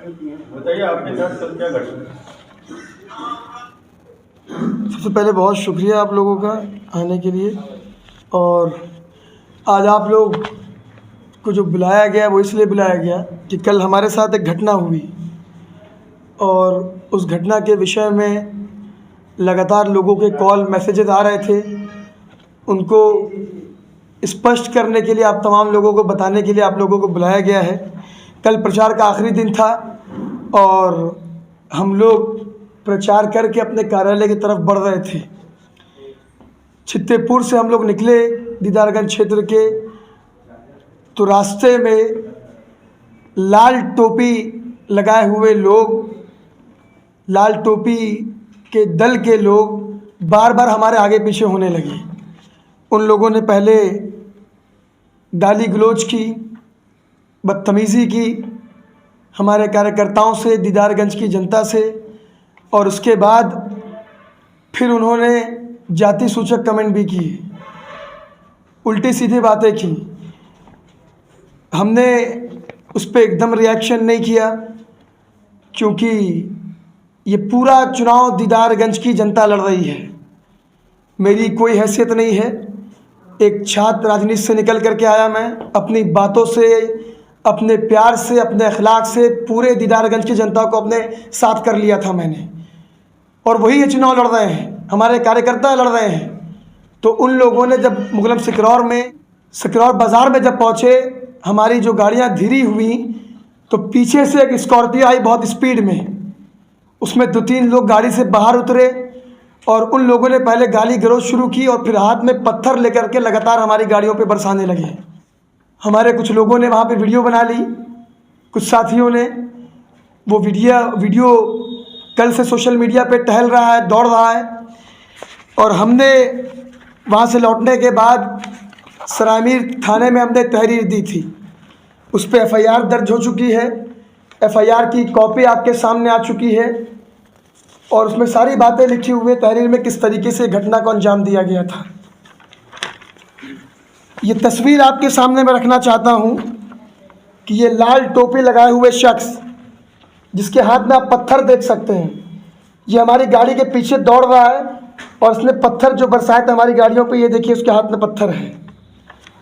बताइए आपके साथ कल क्या घटना? सबसे पहले बहुत शुक्रिया आप लोगों का आने के लिए। और आज आप लोग को जो बुलाया गया वो इसलिए बुलाया गया कि कल हमारे साथ एक घटना हुई और उस घटना के विषय में लगातार लोगों के कॉल मैसेजेस आ रहे थे। उनको स्पष्ट करने के लिए, आप तमाम लोगों को बताने के लिए आप लोगों को बुलाया गया है। कल प्रचार का आखिरी दिन था और हम लोग प्रचार करके अपने कार्यालय की तरफ बढ़ रहे थे। छित्तेपुर से हम लोग निकले दीदारगंज क्षेत्र के, तो रास्ते में लाल टोपी लगाए हुए लोग, लाल टोपी के दल के लोग बार बार हमारे आगे पीछे होने लगे। उन लोगों ने पहले गाली गलौज की, बदतमीज़ी की हमारे कार्यकर्ताओं से, दीदारगंज की जनता से, और उसके बाद फिर उन्होंने जाति सूचक कमेंट भी किए, उल्टी सीधी बातें की। हमने उस पर एकदम रिएक्शन नहीं किया क्योंकि ये पूरा चुनाव दीदारगंज की जनता लड़ रही है। मेरी कोई हैसियत नहीं है, एक छात्र राजनीति से निकल करके आया। मैं अपनी बातों से, अपने प्यार से, अपने अखलाक से पूरे दीदारगंज की जनता को अपने साथ कर लिया था मैंने, और वही ये चुनाव लड़ रहे हैं, हमारे कार्यकर्ता लड़ रहे हैं। तो उन लोगों ने जब मुगलम सिकरौर बाज़ार में जब पहुँचे, हमारी जो गाड़ियाँ धीरी हुई तो पीछे से एक स्कॉर्पियो आई बहुत स्पीड में। उसमें 2-3 लोग गाड़ी से बाहर उतरे और उन लोगों ने पहले गाली गलौज शुरू की और फिर हाथ में पत्थर लेकर के लगातार हमारी गाड़ियों पे बरसाने लगे। हमारे कुछ लोगों ने वहाँ पे वीडियो बना ली, कुछ साथियों ने। वो वीडियो कल से सोशल मीडिया पे टहल रहा है, दौड़ रहा है। और हमने वहाँ से लौटने के बाद सरायमीर थाने में हमने तहरीर दी थी, उस पर FIR दर्ज हो चुकी है। FIR की कॉपी आपके सामने आ चुकी है और उसमें सारी बातें लिखी हुई है तहरीर में, किस तरीके से घटना को अंजाम दिया गया था। ये तस्वीर आपके सामने मैं रखना चाहता हूँ कि ये लाल टोपी लगाए हुए शख्स, जिसके हाथ में आप पत्थर देख सकते हैं, ये हमारी गाड़ी के पीछे दौड़ रहा है और उसने पत्थर जो बरसाए थे हमारी गाड़ियों पे, ये देखिए उसके हाथ में पत्थर है।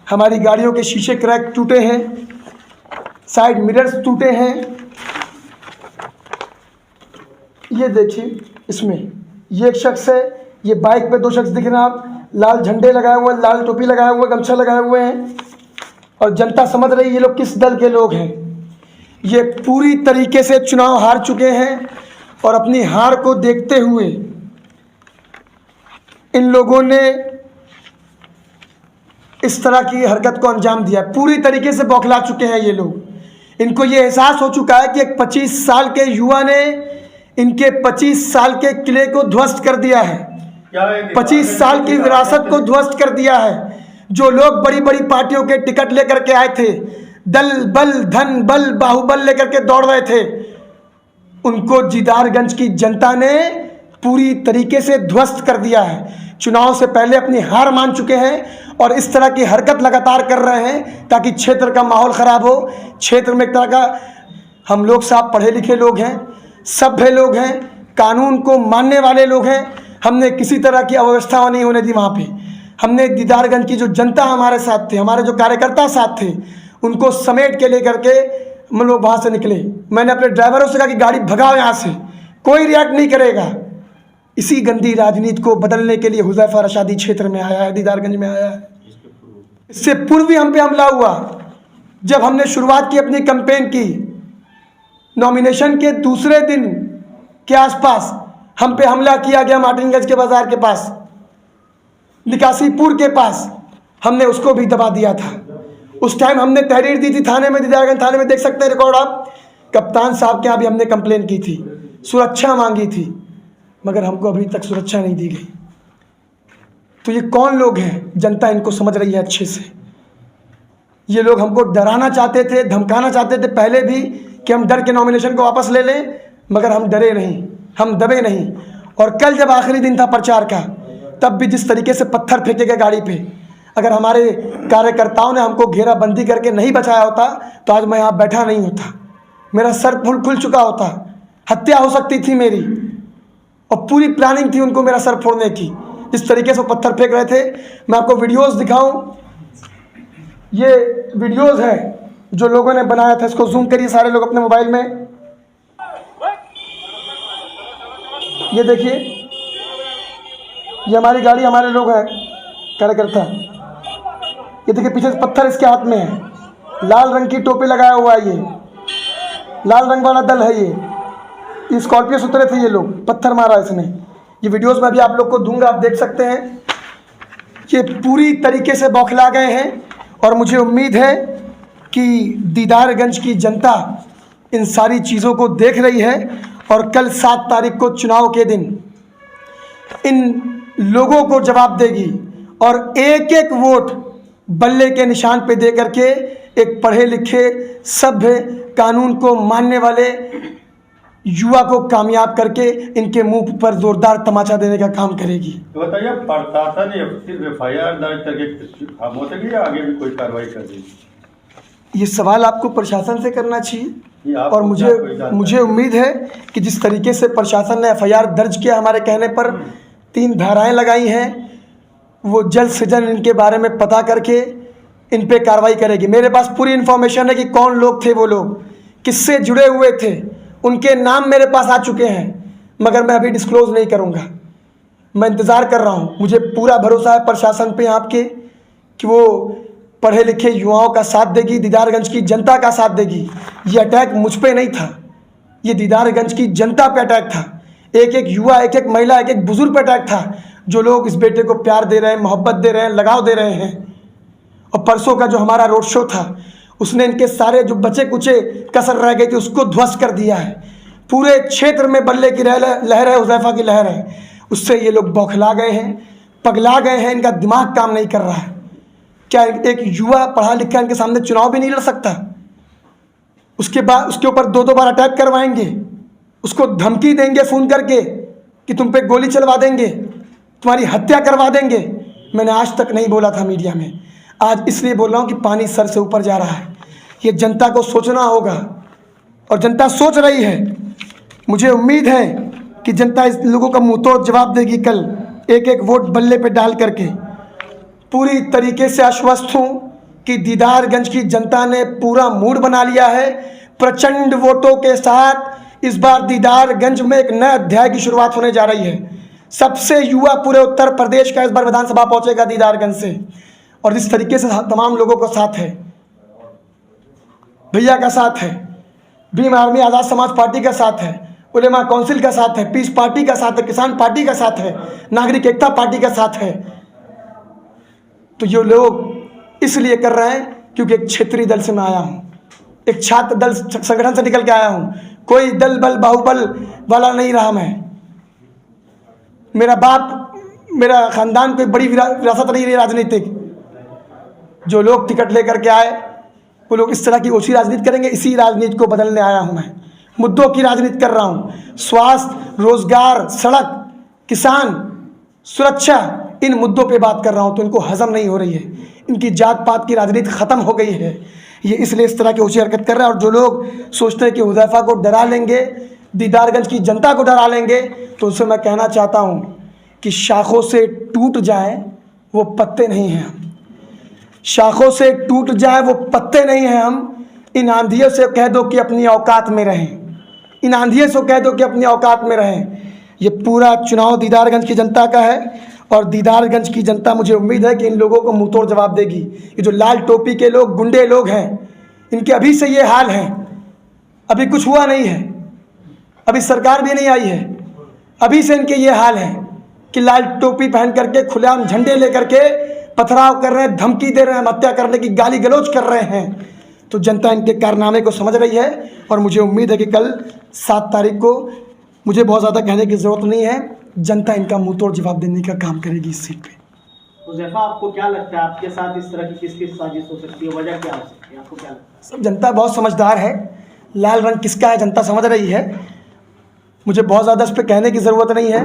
हमारी गाड़ियों के शीशे क्रैक टूटे हैं, साइड मिरर्स टूटे हैं। ये देखिए, इसमें ये एक शख्स है, ये बाइक पे 2 शख्स दिख रहे हैं आप, लाल झंडे लगाए हुए हैं, लाल टोपी लगाए हुए, गमछा लगाए हुए हैं, और जनता समझ रही है ये लोग किस दल के लोग हैं। ये पूरी तरीके से चुनाव हार चुके हैं और अपनी हार को देखते हुए इन लोगों ने इस तरह की हरकत को अंजाम दिया। पूरी तरीके से बौखला चुके हैं ये लोग। इनको ये एहसास हो चुका है कि एक 25 साल के युवा ने इनके 25 साल के किले को ध्वस्त कर दिया है, 25 साल की विरासत को ध्वस्त कर दिया है। जो लोग बड़ी बड़ी पार्टियों के टिकट लेकर के आए थे, दल बल धन बल बाहुबल लेकर के दौड़ रहे थे, उनको दीदारगंज की जनता ने पूरी तरीके से ध्वस्त कर दिया है। चुनाव से पहले अपनी हार मान चुके हैं और इस तरह की हरकत लगातार कर रहे हैं ताकि क्षेत्र का माहौल ख़राब हो। क्षेत्र में एक तरह का, हम लोग साहब पढ़े लिखे लोग हैं, सभ्य लोग हैं, कानून को मानने वाले लोग हैं। हमने किसी तरह की अव्यवस्था नहीं होने दी वहाँ पे। हमने दीदारगंज की जो जनता हमारे साथ थे, हमारे जो कार्यकर्ता साथ थे, उनको समेट के लेकर के हम लोग वहाँ से निकले। मैंने अपने ड्राइवरों से कहा कि गाड़ी भगाओ यहाँ से, कोई रिएक्ट नहीं करेगा। इसी गंदी राजनीति को बदलने के लिए हुज़ैफा रशादी क्षेत्र में आया है, दीदारगंज में आया है। इससे पूर्व भी हम पे हमला हुआ। जब हमने शुरुआत की अपनी कैंपेन की, नॉमिनेशन के दूसरे दिन के आसपास हम पे हमला किया गया मार्टिनगंज के बाज़ार के पास, निकासीपुर के पास, हमने उसको भी दबा दिया था। उस टाइम हमने तहरीर दी थी थाने में, दीदारगंज थाने में देख सकते हैं रिकॉर्ड आप। कप्तान साहब के यहाँ भी हमने कंप्लेन की थी, सुरक्षा मांगी थी, मगर हमको अभी तक सुरक्षा नहीं दी गई। तो ये कौन लोग हैं? जनता इनको समझ रही है अच्छे से। ये लोग हमको डराना चाहते थे, धमकाना चाहते थे पहले भी कि हम डर के नॉमिनेशन को वापस ले लें, मगर हम डरे नहीं, हम दबे नहीं। और कल जब आखिरी दिन था प्रचार का, तब भी जिस तरीके से पत्थर फेंके गए गाड़ी पे, अगर हमारे कार्यकर्ताओं ने हमको घेराबंदी करके नहीं बचाया होता तो आज मैं यहाँ बैठा नहीं होता। मेरा सर खुल चुका होता, हत्या हो सकती थी मेरी, और पूरी प्लानिंग थी उनको मेरा सर फोड़ने की। जिस तरीके से वो पत्थर फेंक रहे थे, मैं आपको वीडियोस दिखाऊं, ये वीडियोस है जो लोगों ने बनाया था। इसको जूम करिए सारे लोग अपने मोबाइल में। ये देखिए, ये हमारी गाड़ी, हमारे लोग हैं कार्यकर्ता। ये देखिए पीछे से पत्थर इसके हाथ में है, लाल रंग की टोपी लगाया हुआ है, ये लाल रंग वाला दल है। ये स्कॉर्पियो से उतरे थे ये लोग, पत्थर मारा इसने। ये वीडियोस में भी आप लोग को दूंगा, आप देख सकते हैं। ये पूरी तरीके से बौखला गए हैं और मुझे उम्मीद है कि दीदारगंज की जनता इन सारी चीज़ों को देख रही है और कल 7 तारीख को चुनाव के दिन इन लोगों को जवाब देगी और एक एक वोट बल्ले के निशान पे दे करके एक पढ़े लिखे सभ्य कानून को मानने वाले युवा को कामयाब करके इनके मुंह पर जोरदार तमाचा देने का काम करेगी। तो बताइए, प्रशासन सिर्फ FIR दर्ज करके खामोश है या आगे भी कोई कार्रवाई कर देगी? ये सवाल आपको प्रशासन से करना चाहिए और मुझे उम्मीद है कि जिस तरीके से प्रशासन ने FIR दर्ज किया हमारे कहने पर, 3 धाराएं लगाई हैं, वो जल्द से जल्द इनके बारे में पता करके इन पे कार्रवाई करेगी। मेरे पास पूरी इन्फॉर्मेशन है कि कौन लोग थे, वो लोग किससे जुड़े हुए थे, उनके नाम मेरे पास आ चुके हैं, मगर मैं अभी डिस्क्लोज नहीं करूंगा। मैं इंतज़ार कर रहा हूं। मुझे पूरा भरोसा है प्रशासन पे आपके कि वो पढ़े लिखे युवाओं का साथ देगी, दीदारगंज की जनता का साथ देगी। ये अटैक मुझ पे नहीं था, ये दीदारगंज की जनता पे अटैक था। एक एक युवा, एक एक महिला, एक एक बुजुर्ग पे अटैक था, जो लोग इस बेटे को प्यार दे रहे हैं, मोहब्बत दे रहे हैं, लगाव दे रहे हैं। और परसों का जो हमारा रोड शो था, उसने इनके सारे जो बचे कुचे कसर रह गए थे उसको ध्वस्त कर दिया है। पूरे क्षेत्र में बल्ले की लहर है, हुज़ैफा की लहर है। उससे ये लोग बौखला गए हैं, पगला गए हैं, इनका दिमाग काम नहीं कर रहा है। क्या एक युवा पढ़ा लिखा इनके सामने चुनाव भी नहीं लड़ सकता? उसके बाद उसके ऊपर 2-2 बार अटैक करवाएंगे, उसको धमकी देंगे फ़ोन करके कि तुम पे गोली चलवा देंगे, तुम्हारी हत्या करवा देंगे। मैंने आज तक नहीं बोला था मीडिया में, आज इसलिए बोल रहा हूँ कि पानी सर से ऊपर जा रहा है। ये जनता को सोचना होगा और जनता सोच रही है। मुझे उम्मीद है कि जनता इस लोगों का मुंह तोड़ जवाब देगी कल, एक एक वोट बल्ले पे डाल करके। पूरी तरीके से आश्वस्त हूँ कि दीदारगंज की जनता ने पूरा मूड बना लिया है। प्रचंड वोटों के साथ इस बार दीदारगंज में एक नए अध्याय की शुरुआत होने जा रही है। सबसे युवा पूरे उत्तर प्रदेश का इस बार विधानसभा पहुंचेगा दीदारगंज से। और जिस तरीके से तमाम लोगों का साथ है, भैया का साथ है, भीम आर्मी आज़ाद समाज पार्टी का साथ है, उलेमा काउंसिल का साथ है, पीस पार्टी का साथ है, किसान पार्टी का साथ है, नागरिक एकता पार्टी का साथ है, तो ये लोग इसलिए कर रहे हैं क्योंकि एक क्षेत्रीय दल से मैं आया हूँ, एक छात्र दल संगठन से निकल के आया हूँ। कोई दल बल बाहुबल वाला नहीं रहा मैं। मेरा बाप, मेरा खानदान कोई बड़ी विरासत नहीं रही राजनीतिक। जो लोग टिकट लेकर के आए वो लोग इस तरह की ओछी राजनीति करेंगे। इसी राजनीति को बदलने आया हूँ मैं। मुद्दों की राजनीति कर रहा हूँ। स्वास्थ्य, रोजगार, सड़क, किसान, सुरक्षा, इन मुद्दों पे बात कर रहा हूँ। तो इनको हजम नहीं हो रही है, इनकी जात पात की राजनीति ख़त्म हो गई है। ये इसलिए इस तरह की ऊँची हरकत कर रहा है। और जो लोग सोचते हैं कि हुज़ैफा को डरा लेंगे, दीदारगंज की जनता को डरा लेंगे, तो उनसे मैं कहना चाहता हूँ कि शाखों से टूट जाए वो पत्ते नहीं हैं हम। शाखों से टूट जाए वो पत्ते नहीं हैं हम। इन आंधियों से कह दो कि अपनी औकात में रहें, इन आंधियों से कह दो कि अपनी औकात में रहें। ये पूरा चुनाव दीदारगंज की जनता का है और दीदारगंज की जनता, मुझे उम्मीद है कि इन लोगों को मुंह तोड़ जवाब देगी। ये जो लाल टोपी के लोग, गुंडे लोग हैं, इनके अभी से ये हाल है। अभी कुछ हुआ नहीं है, अभी सरकार भी नहीं आई है, अभी से इनके ये हाल है कि लाल टोपी पहन करके खुलेआम झंडे लेकर के पथराव कर रहे हैं, धमकी दे रहे हैं, हत्या करने की गाली गलौज कर रहे हैं। तो जनता इनके कारनामे को समझ रही है और मुझे उम्मीद है कि कल 7 तारीख को, मुझे बहुत ज़्यादा कहने की ज़रूरत नहीं है, जनता इनका मुंह तोड़ जवाब देने का काम करेगी इस सीट पे। हुज़ैफा, आपको क्या लगता है आपके साथ इस तरह की किस किस साजिश हो सकती है, वजह क्या हो सकती है, आपको क्या लगता है? सब जनता बहुत समझदार है। लाल रंग किसका है जनता समझ रही है। मुझे बहुत ज़्यादा इस पर कहने की ज़रूरत नहीं है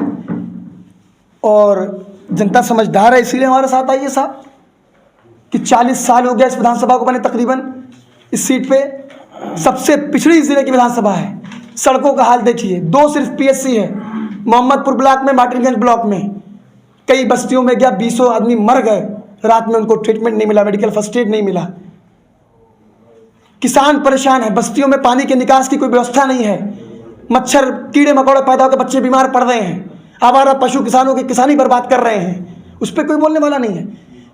और जनता समझदार है, इसीलिए हमारे साथ आई है साहब कि 40 साल हो गया इस विधानसभा को बने तकरीबन इस सीट पे। सबसे पिछड़ी जिले की विधानसभा है। सड़कों का हाल देखिए, 2 सिर्फ पीएचसी है, मोहम्मदपुर ब्लॉक में, मार्टिनगंज ब्लॉक में। कई बस्तियों में गया, 20 आदमी मर गए, रात में उनको ट्रीटमेंट नहीं मिला, मेडिकल फर्स्ट एड नहीं मिला। किसान परेशान है, बस्तियों में पानी के निकास की कोई व्यवस्था नहीं है, मच्छर कीड़े मकोड़े पैदा होकर बच्चे बीमार पड़ रहे हैं, आवारा पशु किसानों की किसानी बर्बाद कर रहे हैं, उस पर कोई बोलने वाला नहीं है।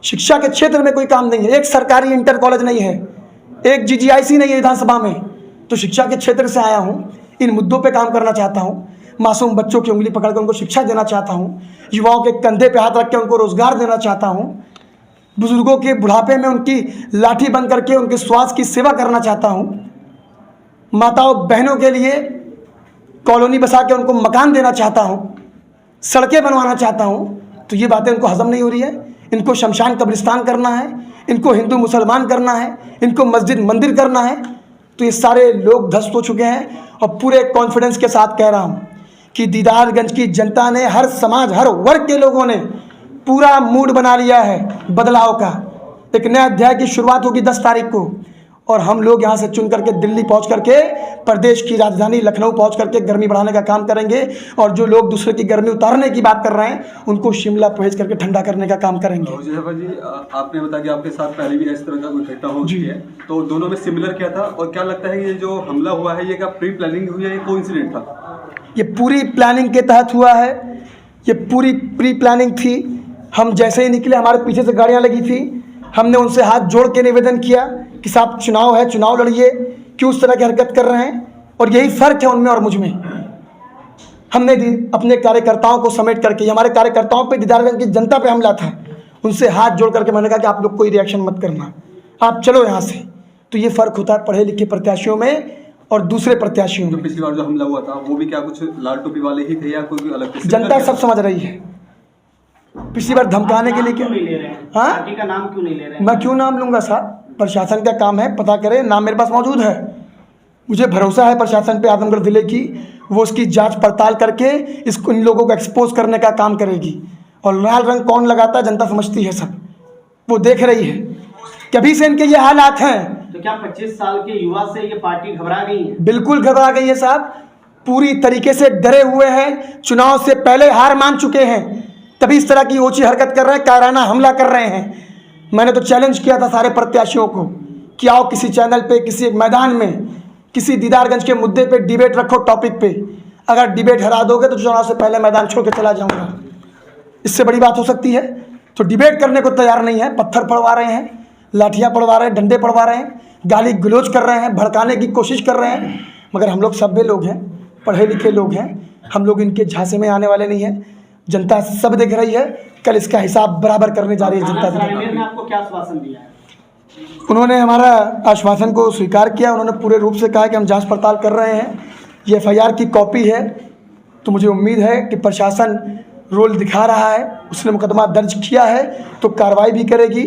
शिक्षा के क्षेत्र में कोई काम नहीं है, एक सरकारी इंटर कॉलेज नहीं है, एक जीजीआईसी नहीं है विधानसभा में। तो शिक्षा के क्षेत्र से आया हूँ, इन मुद्दों पे काम करना चाहता हूँ, मासूम बच्चों की उंगली पकड़कर उनको शिक्षा देना चाहता हूँ, युवाओं के कंधे पे हाथ रख के उनको रोजगार देना चाहता हूँ, बुजुर्गों के बुढ़ापे में उनकी लाठी बन करके उनके स्वास्थ्य की सेवा करना चाहता हूँ, माताओं बहनों के लिए कॉलोनी बसा के उनको मकान देना चाहता हूँ, सड़कें बनवाना चाहता हूँ। तो ये बातें उनको हजम नहीं हो रही है। इनको शमशान कब्रिस्तान करना है, इनको हिंदू मुसलमान करना है, इनको मस्जिद मंदिर करना है। तो ये सारे लोग ध्वस्त हो चुके हैं और पूरे कॉन्फिडेंस के साथ कह रहा हूँ कि दीदारगंज की जनता ने, हर समाज, हर वर्ग के लोगों ने पूरा मूड बना लिया है बदलाव का। एक नया अध्याय की शुरुआत होगी 10 तारीख को, और हम लोग यहाँ से चुन करके दिल्ली पहुँच करके, प्रदेश की राजधानी लखनऊ पहुँच करके गर्मी बढ़ाने का काम करेंगे। और जो लोग दूसरे की गर्मी उतारने की बात कर रहे हैं, उनको शिमला भेज करके ठंडा करने का काम करेंगे। जी, आपने बताया कि आपके साथ पहले भी इस तरह का कोई घटना हो चुकी है, तो दोनों में सिमिलर क्या था, और क्या लगता है ये जो हमला हुआ है, ये क्या प्री प्लानिंग हुई है, ये कोइंसिडेंट था? ये पूरी प्लानिंग के तहत हुआ है, ये पूरी प्री प्लानिंग थी। हम जैसे ही निकले, हमारे पीछे से गाड़ियाँ लगी थी, हमने उनसे हाथ जोड़ के निवेदन किया कि साहब चुनाव है, चुनाव लड़िए, क्यों उस तरह की हरकत कर रहे हैं। और यही फ़र्क है उनमें और मुझ में। हमने अपने कार्यकर्ताओं को समेट करके, हमारे कार्यकर्ताओं पे, दीदारगंज की जनता पे हमला था, उनसे हाथ जोड़ करके मैंने कहा कि आप लोग कोई रिएक्शन मत करना, आप चलो यहाँ से। तो ये फ़र्क होता है पढ़े लिखे प्रत्याशियों में और दूसरे प्रत्याशियों में। पिछली बार जो हमला हुआ था वो भी क्या कुछ लाल टोपी वाले ही थे या कोई अलग? जनता सब समझ रही है। पिछली बार धमकाने के लिए क्या, हाँ, पार्टी का नाम क्यों नहीं ले रहे हैं? मैं क्यों नाम लूँगा साहब? प्रशासन का काम है, पता करें, नाम मेरे पास मौजूद है। मुझे भरोसा है प्रशासन पे, आजमगढ़ ज़िले की, वो उसकी जांच पड़ताल करके इसको, इन लोगों को एक्सपोज करने का काम करेगी। और लाल रंग कौन लगाता है जनता समझती है, सब वो देख रही है। कभी से इनके ये हालात हैं। तो क्या 25 साल के युवा से ये पार्टी घबरा गई है? बिल्कुल घबरा गई है साहब, पूरी तरीके से डरे हुए हैं, चुनाव से पहले हार मान चुके हैं, तभी इस तरह की ऊंची हरकत कर रहे हैं, कायराना हमला कर रहे हैं। मैंने तो चैलेंज किया था सारे प्रत्याशियों को कि आओ किसी चैनल पे, किसी एक मैदान में, किसी दीदारगंज के मुद्दे पे डिबेट रखो, टॉपिक पे। अगर डिबेट हरा दोगे तो चुनाव से पहले मैदान छोड़ के चला जाऊंगा। इससे बड़ी बात हो सकती है? तो डिबेट करने को तैयार नहीं है, पत्थर पड़वा रहे हैं, लाठियाँ पड़वा रहे हैं, डंडे पड़वा रहे हैं, गाली गलौज कर रहे हैं, भड़काने की कोशिश कर रहे हैं। मगर हम लोग सभ्य लोग हैं, पढ़े लिखे लोग हैं, हम लोग इनके झांसे में आने वाले नहीं हैं। जनता सब देख रही है, कल इसका हिसाब बराबर करने जा रही है जनता। ने आपको क्या आश्वासन दिया है? उन्होंने हमारा आश्वासन को स्वीकार किया। उन्होंने पूरे रूप से कहा कि हम जांच पड़ताल कर रहे हैं, ये एफआईआर की कॉपी है। तो मुझे उम्मीद है कि प्रशासन रोल दिखा रहा है, उसने मुकदमा दर्ज किया है तो कार्रवाई भी करेगी।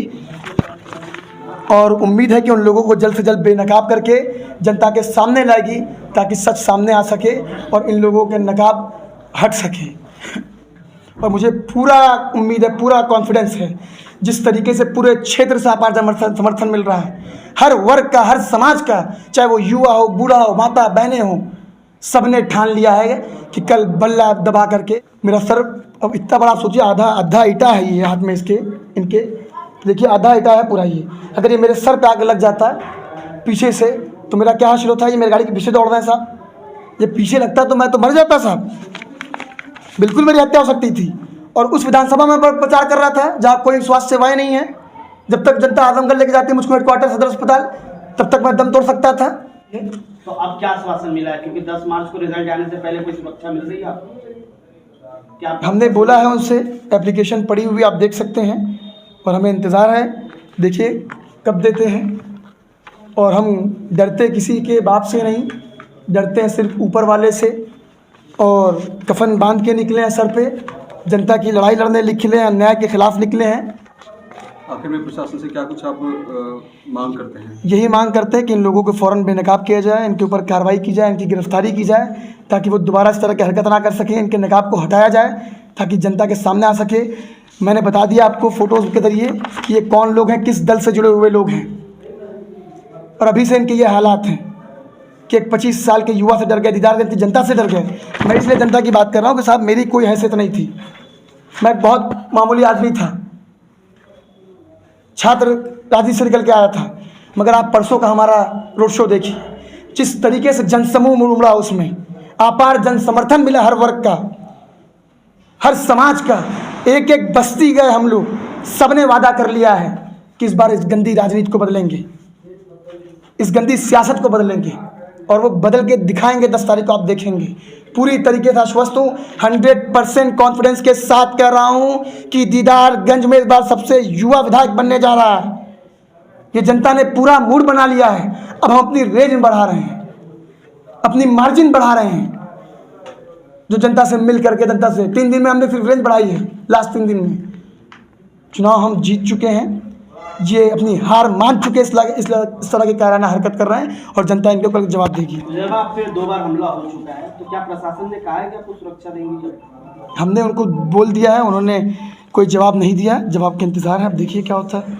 और उम्मीद है कि उन लोगों को जल्द से जल्द बेनकाब करके जनता के सामने लाएगी, ताकि सच सामने आ सके और इन लोगों के नकाब हट सके। और मुझे पूरा उम्मीद है, पूरा कॉन्फिडेंस है, जिस तरीके से पूरे क्षेत्र से आपार समर्थन मिल रहा है, हर वर्ग का, हर समाज का, चाहे वो युवा हो, बूढ़ा हो, माता बहनें हो, सब ने ठान लिया है कि कल बल्ला दबा करके मेरा सर, अब इतना बड़ा सोचिए, आधा ईटा है ये हाथ में इसके, इनके देखिए आधा ईटा है पूरा ये। अगर ये मेरे सर पे आगे लग जाता है पीछे से तो मेरा क्या हासिल होता है? ये मेरी गाड़ी के पीछे दौड़ रहे हैं साहब, ये पीछे लगता तो मैं तो मर जाता साहब, बिल्कुल मेरी हत्या हो सकती थी। और उस विधानसभा में प्रचार कर रहा था जहाँ कोई स्वास्थ्य सेवाएं नहीं है। जब तक जनता आजमगढ़ लेके जाती है मुझको हेडक्वार्टर सदर अस्पताल, तब तक मैं दम तोड़ सकता था। तो अब क्या आश्वासन मिला है? क्योंकि 10 मार्च को रिजल्ट आने से पहले कोई सुरक्षा मिल रही है आपको? क्या हमने बोला है उनसे, एप्लीकेशन पड़ी हुई आप देख सकते हैं, और हमें इंतज़ार है, देखिए कब देते हैं। और हम डरते किसी के बाप से नहीं, डरते हैं सिर्फ ऊपर वाले से। और कफन बांध के निकले हैं सर पे, जनता की लड़ाई लड़ने निकले हैं, अन्याय के खिलाफ निकले हैं। आखिर में प्रशासन से क्या कुछ आप मांग करते हैं? यही मांग करते हैं कि इन लोगों को फ़ौरन बेनकाब किया जाए, इनके ऊपर कार्रवाई की जाए, इनकी गिरफ्तारी की जाए, ताकि वो दोबारा इस तरह की हरकत ना कर सकें। इनके नकाब को हटाया जाए ताकि जनता के सामने आ सके। मैंने बता दिया आपको फ़ोटोज़ के ज़रिए कि ये कौन लोग हैं, किस दल से जुड़े हुए लोग हैं, और अभी से इनके ये हालात हैं। कि एक 25 साल के युवा से डर गए, दीदारगंज की जनता से डर गए। मैं इसलिए जनता की बात कर रहा हूँ कि साहब मेरी कोई हैसियत नहीं थी, मैं बहुत मामूली आदमी था, छात्र राजनीति से निकल के आया था। मगर आप परसों का हमारा रोड शो देखिए, जिस तरीके से जनसमूह उमड़ा, उसमें अपार जन समर्थन मिला, हर वर्ग का, हर समाज का। एक एक बस्ती गए हम लोग, सबने वादा कर लिया है कि इस बार इस गंदी राजनीति को बदलेंगे, इस गंदी सियासत को बदलेंगे, और वो बदल के दिखाएंगे। 10 तारीख को आप देखेंगे। पूरी तरीके से आश्वस्त हूँ, 100% कॉन्फिडेंस के साथ कह रहा हूँ कि दीदारगंज में इस बार सबसे युवा विधायक बनने जा रहा है। ये जनता ने पूरा मूड बना लिया है। अब हम अपनी रेंज बढ़ा रहे हैं, अपनी मार्जिन बढ़ा रहे हैं, जो जनता से मिल करके, जनता से 3 दिन में हमने सिर्फ रेंज बढ़ाई है। लास्ट 3 दिन में चुनाव हम जीत चुके हैं, ये अपनी हार मान चुके, इस तरह की कायराना हरकत कर रहे हैं और जनता इनके ऊपर जवाब देगी। जब आप फिर 2 बार हमला हो चुका है, तो क्या प्रशासन ने कहा है कि आपको सुरक्षा देंगे? हमने उनको बोल दिया है, उन्होंने कोई जवाब नहीं दिया। जवाब का इंतज़ार है, अब देखिए क्या होता है।